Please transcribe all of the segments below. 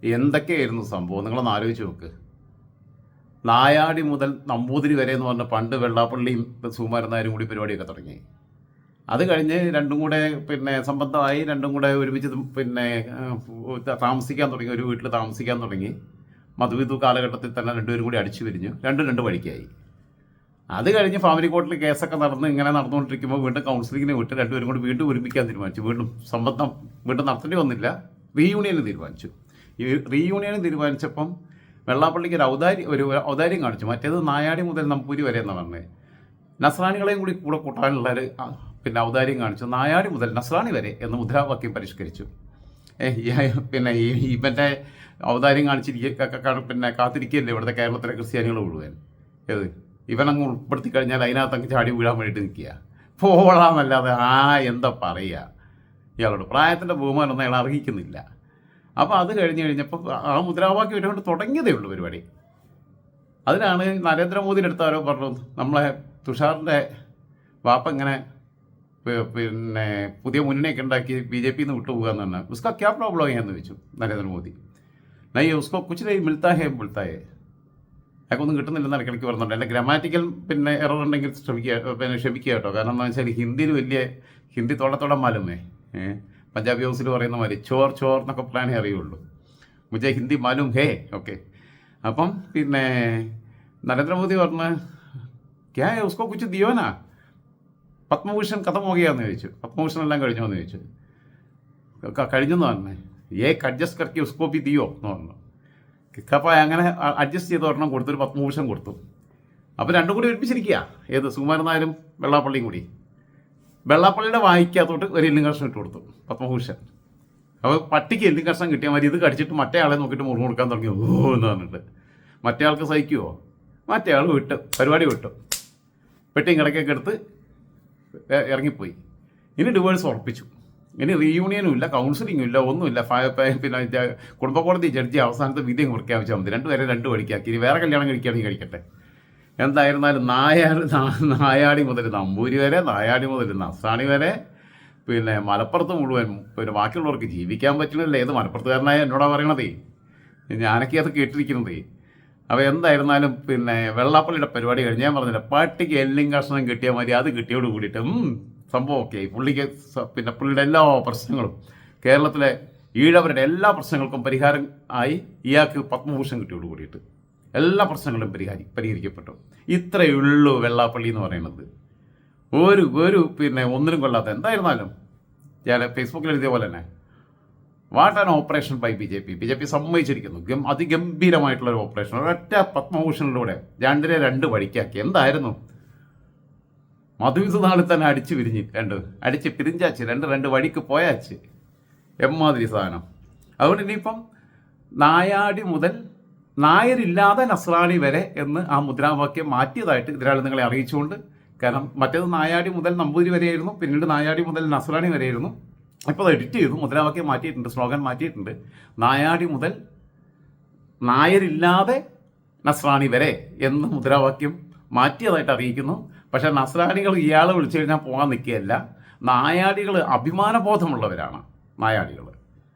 എന്തൊക്കെയായിരുന്നു സംഭവം നിങ്ങളൊന്ന് ആലോചിച്ച് നോക്ക്. നായാടി മുതൽ നമ്പൂതിരി വരെ എന്ന് പറഞ്ഞ പണ്ട് വെള്ളാപ്പള്ളിയും സുകുമാരൻ നായരും കൂടി പരിപാടിയൊക്കെ തുടങ്ങി. അത് കഴിഞ്ഞ് രണ്ടും കൂടെ സംബന്ധമായി, രണ്ടും കൂടെ ഒരുമിച്ച് താമസിക്കാൻ തുടങ്ങി, ഒരു വീട്ടിൽ താമസിക്കാൻ തുടങ്ങി. മധുവിധു കാലഘട്ടത്തിൽ തന്നെ രണ്ടുപേരും കൂടി അടിച്ചു പിരിഞ്ഞു, രണ്ട് വഴിക്കായി. അത് കഴിഞ്ഞ് ഫാമിലി കോർട്ടിൽ കേസൊക്കെ നടന്ന് ഇങ്ങനെ നടന്നുകൊണ്ടിരിക്കുമ്പോൾ വീണ്ടും കൗൺസിലിങ്ങിനെ വിട്ട് രണ്ടുപേരും കൂടി വീണ്ടും ഒരുമിക്കാൻ തീരുമാനിച്ചു. സംബന്ധം വീണ്ടും നടത്തേണ്ടി വന്നില്ല, റീയൂണിയന് തീരുമാനിച്ചു. ഈ റീയൂണിയന് തീരുമാനിച്ചപ്പം വെള്ളാപ്പള്ളിക്ക് ഒരു ഔദാര്യം കാണിച്ചു. മറ്റേത് നായാടി മുതൽ നമ്പൂരി വരെ എന്ന് പറഞ്ഞത് നസ്രാണികളെയും കൂടി കൂടെ കൂട്ടാനുള്ള ഔദാര്യം കാണിച്ചു. നായാടി മുതൽ നസ്രാണി വരെ എന്ന് മുദ്രാവാക്യം പരിഷ്കരിച്ചു. ഇവൻ്റെ ഔദാര്യം കാത്തിരിക്കുകയല്ലേ ഇവിടുത്തെ കേരളത്തിലെ ക്രിസ്ത്യാനികൾ മുഴുവൻ. ഇവനങ്ങ് ഉൾപ്പെടുത്തി കഴിഞ്ഞാൽ അതിനകത്തങ്ങ് ചാടി വീഴാൻ വേണ്ടിയിട്ട് നിൽക്കുക, പോളാന്നല്ലാതെ എന്താ പറയുക. ഇയാളോട് പ്രായത്തിൻ്റെ ബഹുമാനമൊന്നും അയാൾ അർഹിക്കുന്നില്ല. അപ്പോൾ അത് കഴിഞ്ഞപ്പോൾ ആ മുദ്രാവാക്യം ഇട്ടുകൊണ്ട് തുടങ്ങിയതേ ഉള്ളൂ പരിപാടി. അതിനാണ് നരേന്ദ്രമോദിയുടെ അടുത്ത് ആരോ പറഞ്ഞു, നമ്മളെ തുഷാറിൻ്റെ വാപ്പ ഇങ്ങനെ പുതിയ മുന്നണിയൊക്കെ ഉണ്ടാക്കി BJP വിട്ടുപോകുക എന്ന് പറഞ്ഞാൽ ഉസ്കാ ക്യാ പ്രോബ്ലം എന്ന് ചോദിച്ചു നരേന്ദ്രമോദി. നൈ ഉസ്കോ കുച്ച് നൈ മിൽത്താ ഹേ അയാൾക്കൊന്നും കിട്ടുന്നില്ലെന്ന് ഇടയ്ക്കിടയ്ക്ക് പറയുന്നുണ്ട്. എൻ്റെ ഗ്രാമാറ്റിക്കൽ എറർ ഉണ്ടെങ്കിൽ ക്ഷമിക്കുക കേട്ടോ. കാരണം എന്താണെന്ന് വെച്ചാൽ ഹിന്ദി തോടത്തോടെ മാലുമേ, പഞ്ചാബി ഹൗസിൽ പറയുന്ന മാതിരി ചോർ എന്നൊക്കെ പ്ലാനേ അറിയുള്ളൂ. മുझे ഹിന്ദി മാലും ഹേ. ഓക്കെ, അപ്പം നരേന്ദ്രമോദി പറഞ്ഞ് ക്യാ ഉസ്കോ കുച്ച് ദിയോനാ, പത്മഭൂഷൺ കഥ പോകുകയാന്ന് ചോദിച്ചു. പത്മഭൂഷൺ എല്ലാം കഴിഞ്ഞോ എന്ന് ചോദിച്ചു. കഴിഞ്ഞെന്ന് പറഞ്ഞേ അഡ്ജസ്റ്റ് കറക്കി ഉസ്കോ ബി ദിയോ എന്ന് പറഞ്ഞു. അപ്പോൾ അങ്ങനെ അഡ്ജസ്റ്റ് ചെയ്ത് ഒരെണ്ണം കൊടുത്തൊരു പത്മഭൂഷൺ കൊടുത്തു. അപ്പോൾ രണ്ടും കൂടി ഒരുമിച്ചിരിക്കുക. ഏത് സുകുമാരൻ നായരും വെള്ളാപ്പള്ളിയും കൂടി. വെള്ളാപ്പള്ളിയുടെ വായിക്കകത്തോട്ട് ഒരു എല്ലും കഷ്ണം ഇട്ട് കൊടുത്തു പത്മഭൂഷൺ. അപ്പോൾ പട്ടിക്ക് എല്ലും കഷ്ണം കിട്ടിയാൽ മതി, ഇത് കടിച്ചിട്ട് മറ്റേ ആളെ നോക്കിയിട്ട് മുറിവ് കൊടുക്കാൻ തുടങ്ങി എന്ന് പറഞ്ഞിട്ട്. മറ്റേ ആൾക്ക് സഹിക്കുമോ? മറ്റേ ആൾ പരിപാടി വിട്ടു, പെട്ടിയും കിടക്കൊക്കെ എടുത്ത് ഇറങ്ങിപ്പോയി. ഇനി ഡിവോഴ്സ് ഉറപ്പിച്ചു. ഇനി റീയൂണിയനും ഇല്ല, കൗൺസിലിങ്ങും ഇല്ല, ഒന്നുമില്ല. കുടുംബ കോടതി ജഡ്ജി അവസാനത്തെ വിധി പ്രഖ്യാപിച്ചാൽ മതി. രണ്ടുപേരെ രണ്ട് വഴിക്കാക്കി. ഇനി വേറെ കല്യാണം കഴിക്കുകയാണെങ്കിൽ കഴിക്കട്ടെ. എന്തായിരുന്നാലും നായാടി മുതൽ നമ്പൂരി വരെ, നായാടി മുതൽ നസ്രാണി വരെ, മലപ്പുറത്ത് മുഴുവൻ ബാക്കിയുള്ളവർക്ക് ജീവിക്കാൻ പറ്റില്ലല്ലേ. ഏത് മലപ്പുറത്തുകാരനായ എന്നോടാ പറയണതേ, ഞാനൊക്കെ അത് കേട്ടിരിക്കുന്നതേ. അപ്പോൾ എന്തായിരുന്നാലും വെള്ളാപ്പള്ളിയുടെ പരിപാടി കഴിഞ്ഞ് ഞാൻ പറഞ്ഞില്ല, പാട്ടിക്ക് എല്ലും കഷ്ണം കിട്ടിയാൽ മതി, അത് കിട്ടിയോട് കൂടിയിട്ട് സംഭവം ഓക്കെ ആയി. പുള്ളിക്ക് പുള്ളിയുടെ എല്ലാ പ്രശ്നങ്ങളും, കേരളത്തിലെ ഈഴവരുടെ എല്ലാ പ്രശ്നങ്ങൾക്കും പരിഹാരം ആയി. ഇയാൾക്ക് പത്മഭൂഷൺ കിട്ടിയോട് കൂടിയിട്ട് എല്ലാ പ്രശ്നങ്ങളും പരിഹരിക്കപ്പെട്ടു. ഇത്രയേ ഉള്ളൂ വെള്ളാപ്പള്ളി എന്ന് പറയുന്നത്. ഒരു ഒന്നിനും കൊള്ളാത്ത. എന്തായിരുന്നാലും ഞാൻ ഫേസ്ബുക്കിൽ എഴുതിയ പോലെ തന്നെ what an operation by BJP സമ്മതിച്ചിരിക്കുന്നു. അതിഗംഭീരമായിട്ടുള്ളൊരു ഓപ്പറേഷൻ. ഒരൊറ്റ പത്മഭൂഷണിലൂടെ രണ്ട് വഴിക്കാക്കി. എന്തായിരുന്നു മധുവിധു നാളിൽ തന്നെ അടിച്ച് പിരിഞ്ചാച്ച് രണ്ട് വഴിക്ക് പോയാച്ച് എമ്മാതിരി സാധനം. അതുകൊണ്ട് ഇനിയിപ്പം നായാടി മുതൽ നായരില്ലാതെ നസ്രാണി വരെ എന്ന് ആ മുദ്രാവാക്യം മാറ്റിയതായിട്ട് ഇതിനാൾ നിങ്ങളെ അറിയിച്ചുകൊണ്ട്. കാരണം മറ്റേത് നായാടി മുതൽ നമ്പൂതിരി വരെയായിരുന്നു, പിന്നീട് നായാടി മുതൽ നസ്രാണി വരെയായിരുന്നു. ഇപ്പോൾ അത് എഡിറ്റ് ചെയ്തു, മുദ്രാവാക്യം മാറ്റിയിട്ടുണ്ട്, സ്ലോഗൻ മാറ്റിയിട്ടുണ്ട്. നായാടി മുതൽ നായരില്ലാതെ നസ്രാണി വരെ എന്ന് മുദ്രാവാക്യം മാറ്റിയതായിട്ട് അറിയിക്കുന്നു. പക്ഷേ നസ്രാണികൾ ഇയാളെ വിളിച്ചു കഴിഞ്ഞാൽ പോകാൻ നിൽക്കുകയല്ല. നായാടികൾ അഭിമാനബോധമുള്ളവരാണ്. നായാടികൾ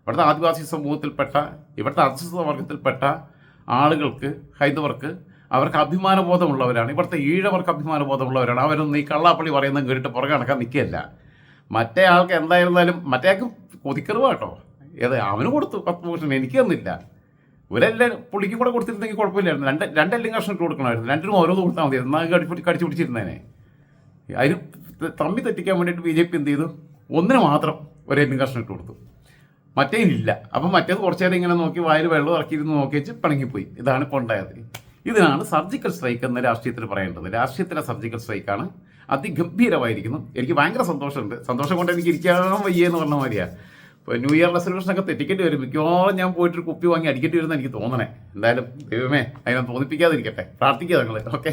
ഇവിടുത്തെ ആദിവാസി സമൂഹത്തിൽപ്പെട്ട, ഇവിടുത്തെ അധസ്ഥിത വർഗത്തിൽപ്പെട്ട ആളുകൾക്ക്, ഹൈന്ദവർക്ക്, അവർക്ക് അഭിമാനബോധമുള്ളവരാണ്. ഇവിടുത്തെ ഈഴവർക്ക് അഭിമാനബോധമുള്ളവരാണ്. അവരൊന്നും ഈ കള്ളാപ്പള്ളി പറയുന്നത് കേട്ടിട്ട് പുറകെ നടക്കാൻ നിൽക്കുകയല്ല. മറ്റേ ആൾക്ക് എന്തായിരുന്നാലും മറ്റേ ആൾക്ക് കൊതിക്കറിവ് കേട്ടോ. അവന് കൊടുത്തു പത്മഭൂഷൺ, എനിക്ക് തന്നില്ല. ഇവരെല്ലാം പുള്ളിക്കും കൂടെ കൊടുത്തിരുന്നെങ്കിൽ കുഴപ്പമില്ലായിരുന്നു. രണ്ടെല്ലാം കഷ്ണം ഇട്ട് കൊടുക്കണമായിരുന്നു. രണ്ടിനും ഓരോന്ന് കൊടുത്താൽ മതി. എന്നാൽ കടിച്ചു പിടിച്ചിരുന്നേനെ. അതിന് തമ്മി തെറ്റിക്കാൻ വേണ്ടിയിട്ട് BJP എന്ത് ചെയ്തു? ഒന്നിന് മാത്രം ഒരെല്ലാം കഷ്ണം ഇട്ട് കൊടുത്തു, മറ്റേതില്ല. അപ്പം മറ്റേത് കുറച്ച് നേരം ഇങ്ങനെ നോക്കി വായിൽ വെള്ളം ഇറക്കിയിരുന്ന് നോക്കി വെച്ച് പിണങ്ങിപ്പോയി. ഇതാണ് ഇപ്പോൾ ഉണ്ടായത്. ഇതിനാണ് സർജിക്കൽ സ്ട്രൈക്ക് എന്ന് രാഷ്ട്രീയത്തിൽ പറയേണ്ടത്. രാഷ്ട്രീയത്തിലെ സർജിക്കൽ സ്ട്രൈക്കാണ്. അതിഗംഭീരമായിരിക്കുന്നു. എനിക്ക് ഭയങ്കര സന്തോഷമുണ്ട്. സന്തോഷം കൊണ്ട് എനിക്ക് ഇരിക്കാൻ വയ്യെന്ന് പറഞ്ഞ മാതിരിയാണ്. ഇപ്പോൾ ന്യൂ ഇയർ റെസൊല്യൂഷനൊക്കെ തെറ്റിക്കേണ്ടി വരും. മിക്കവാറും ഞാൻ പോയിട്ടൊരു കുപ്പി വാങ്ങി അടിക്കേണ്ടി വരുമെന്ന് എനിക്ക് തോന്നണേ. എന്തായാലും ദൈവമേ അതിനെ തോന്നിപ്പിക്കാതിരിക്കട്ടെ. പ്രാർത്ഥിക്കുക നിങ്ങൾ. ഓക്കെ.